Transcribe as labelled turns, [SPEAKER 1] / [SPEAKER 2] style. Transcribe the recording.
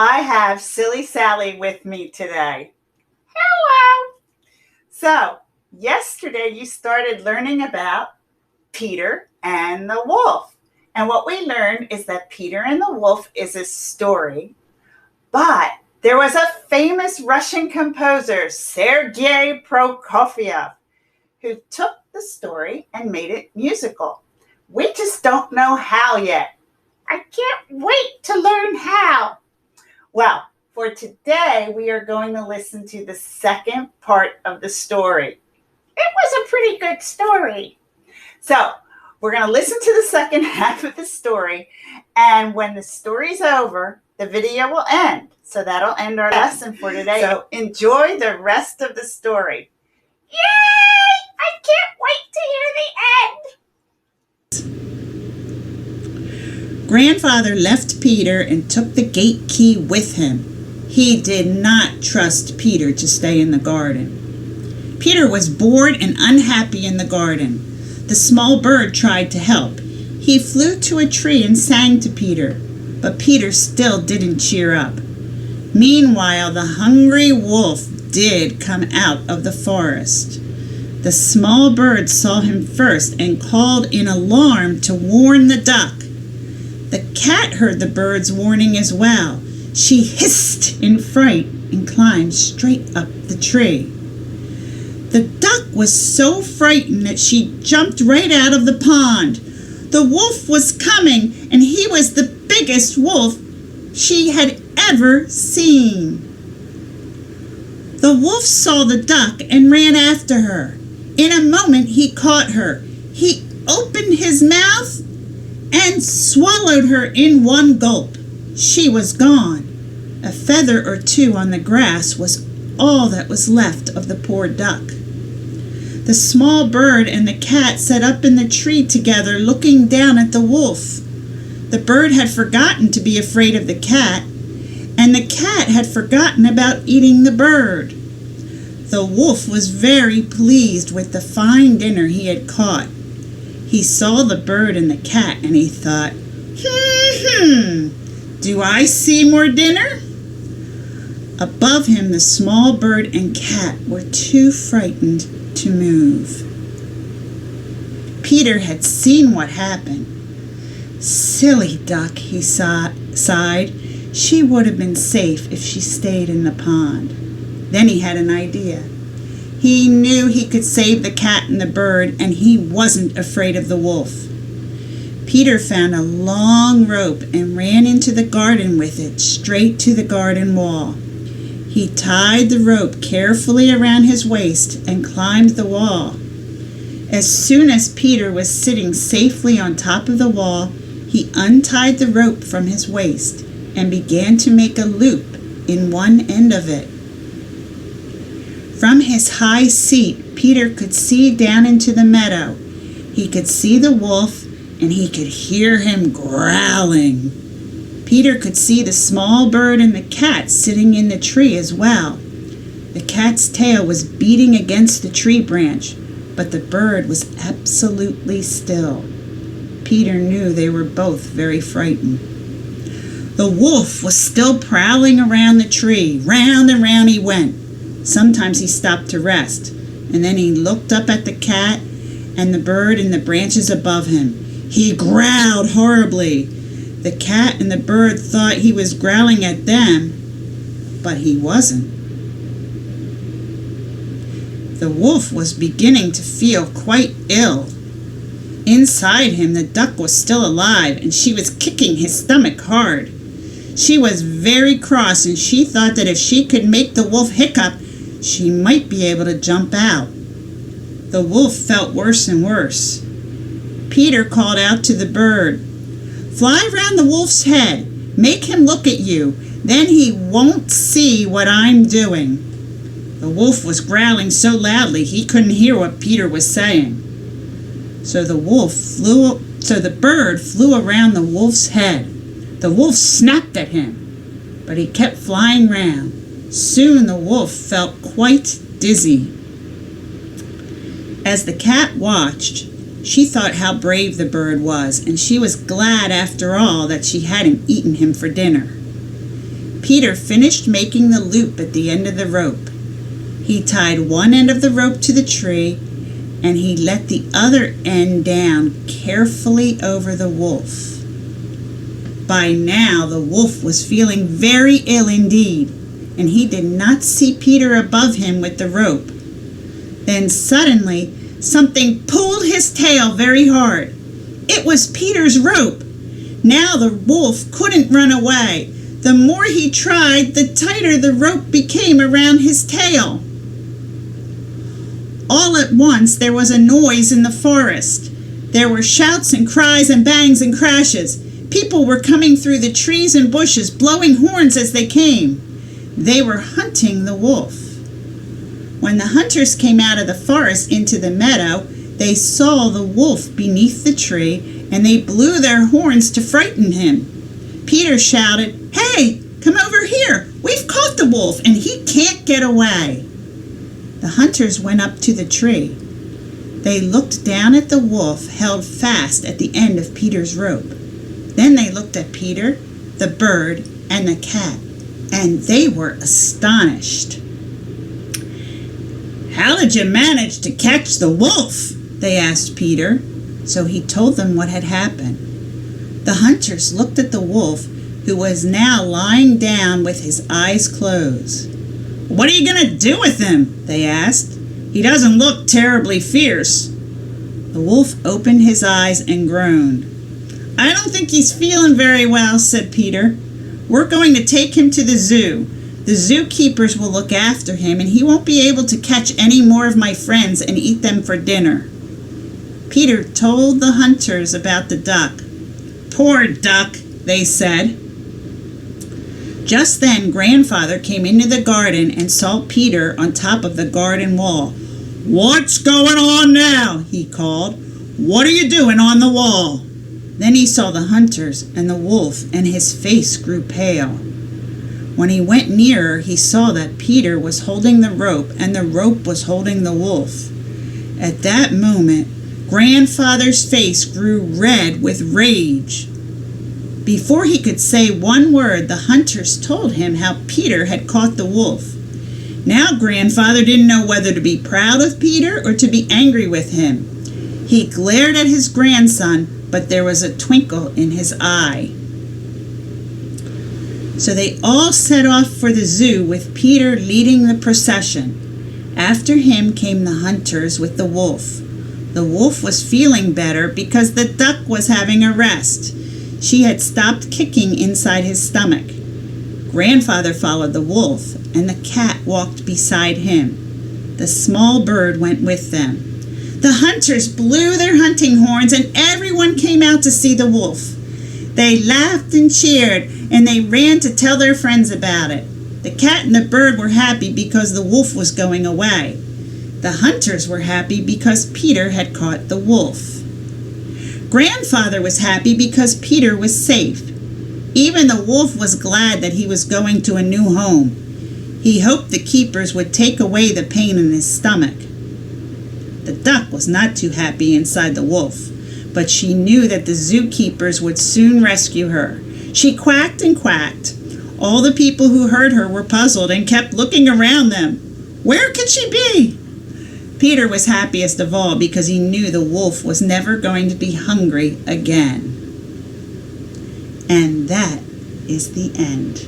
[SPEAKER 1] I have Silly Sally with me today. Hello! So, yesterday you started learning about Peter and the Wolf. And what we learned is that Peter and the Wolf is a story, but there was a famous Russian composer, Sergei Prokofiev, who took the story and made it musical. We just don't know how yet. I can't wait to learn how. Well, for today, we are going to listen to the second part of the story. It was a pretty good story. So, we're going to listen to the second half of the story, and when the story's over, the video will end. So that'll end our lesson for today. So enjoy the rest of the story. Yay! I can't wait to hear the end.
[SPEAKER 2] Grandfather left Peter and took the gate key with him. He did not trust Peter to stay in the garden. Peter was bored and unhappy in the garden. The small bird tried to help. He flew to a tree and sang to Peter, but Peter still didn't cheer up. Meanwhile, the hungry wolf did come out of the forest. The small bird saw him first and called in alarm to warn the duck. The cat heard the bird's warning as well. She hissed in fright and climbed straight up the tree. The duck was so frightened that she jumped right out of the pond. The wolf was coming, and he was the biggest wolf she had ever seen. The wolf saw the duck and ran after her. In a moment he caught her. He opened his mouth and swallowed her in one gulp. She was gone. A feather or two on the grass was all that was left of the poor duck. The small bird and the cat sat up in the tree together, looking down at the wolf. The bird had forgotten to be afraid of the cat, and the cat had forgotten about eating the bird. The wolf was very pleased with the fine dinner he had caught. He saw the bird and the cat, and he thought, do I see more dinner? Above him, the small bird and cat were too frightened to move. Peter had seen what happened. Silly duck, he sighed. She would have been safe if she stayed in the pond. Then he had an idea. He knew he could save the cat and the bird, and he wasn't afraid of the wolf. Peter found a long rope and ran into the garden with it, straight to the garden wall. He tied the rope carefully around his waist and climbed the wall. As soon as Peter was sitting safely on top of the wall, he untied the rope from his waist and began to make a loop in one end of it. From his high seat, Peter could see down into the meadow. He could see the wolf, and he could hear him growling. Peter could see the small bird and the cat sitting in the tree as well. The cat's tail was beating against the tree branch, but the bird was absolutely still. Peter knew they were both very frightened. The wolf was still prowling around the tree. Round and round he went. Sometimes he stopped to rest, and then he looked up at the cat and the bird in the branches above him. He growled horribly. The cat and the bird thought he was growling at them, but he wasn't. The wolf was beginning to feel quite ill. Inside him, the duck was still alive, and she was kicking his stomach hard. She was very cross, and she thought that if she could make the wolf hiccup, she might be able to jump out. The wolf felt worse and worse. Peter called out to the bird, "Fly round the wolf's head. Make him look at you. Then he won't see what I'm doing." The wolf was growling so loudly he couldn't hear what Peter was saying. So the bird flew around the wolf's head. The wolf snapped at him, but he kept flying round. Soon the wolf felt quite dizzy. As the cat watched, she thought how brave the bird was, and she was glad after all that she hadn't eaten him for dinner. Peter finished making the loop at the end of the rope. He tied one end of the rope to the tree, and he let the other end down carefully over the wolf. By now, the wolf was feeling very ill indeed, and he did not see Peter above him with the rope. Then suddenly, something pulled his tail very hard. It was Peter's rope. Now the wolf couldn't run away. The more he tried, the tighter the rope became around his tail. All at once there was a noise in the forest. There were shouts and cries and bangs and crashes. People were coming through the trees and bushes, blowing horns as they came. They were hunting the wolf. When the hunters came out of the forest into the meadow, they saw the wolf beneath the tree, and they blew their horns to frighten him. Peter shouted, "Hey, come over here! We've caught the wolf, and he can't get away!" The hunters went up to the tree. They looked down at the wolf held fast at the end of Peter's rope. Then they looked at Peter, the bird, and the cat, and they were astonished. "How did you manage to catch the wolf?" they asked Peter. So he told them what had happened. The hunters looked at the wolf, who was now lying down with his eyes closed. "What are you going to do with him?" they asked. "He doesn't look terribly fierce." The wolf opened his eyes and groaned. "I don't think he's feeling very well," said Peter. "We're going to take him to the zoo. The zookeepers will look after him, and he won't be able to catch any more of my friends and eat them for dinner." Peter told the hunters about the duck. "Poor duck," they said. Just then, Grandfather came into the garden and saw Peter on top of the garden wall. "What's going on now?" he called. "What are you doing on the wall?" Then he saw the hunters and the wolf, and his face grew pale. When he went nearer, he saw that Peter was holding the rope, and the rope was holding the wolf. At that moment, Grandfather's face grew red with rage. Before he could say one word, the hunters told him how Peter had caught the wolf. Now Grandfather didn't know whether to be proud of Peter or to be angry with him. He glared at his grandson, but there was a twinkle in his eye. So they all set off for the zoo with Peter leading the procession. After him came the hunters with the wolf. The wolf was feeling better because the duck was having a rest. She had stopped kicking inside his stomach. Grandfather followed the wolf, and the cat walked beside him. The small bird went with them. The hunters blew their hunting horns, and everyone came out to see the wolf. They laughed and cheered, and they ran to tell their friends about it. The cat and the bird were happy because the wolf was going away. The hunters were happy because Peter had caught the wolf. Grandfather was happy because Peter was safe. Even the wolf was glad that he was going to a new home. He hoped the keepers would take away the pain in his stomach. The duck was not too happy inside the wolf, but she knew that the zookeepers would soon rescue her. She quacked and quacked. All the people who heard her were puzzled and kept looking around them. Where could she be? Peter was happiest of all because he knew the wolf was never going to be hungry again. And that is the end.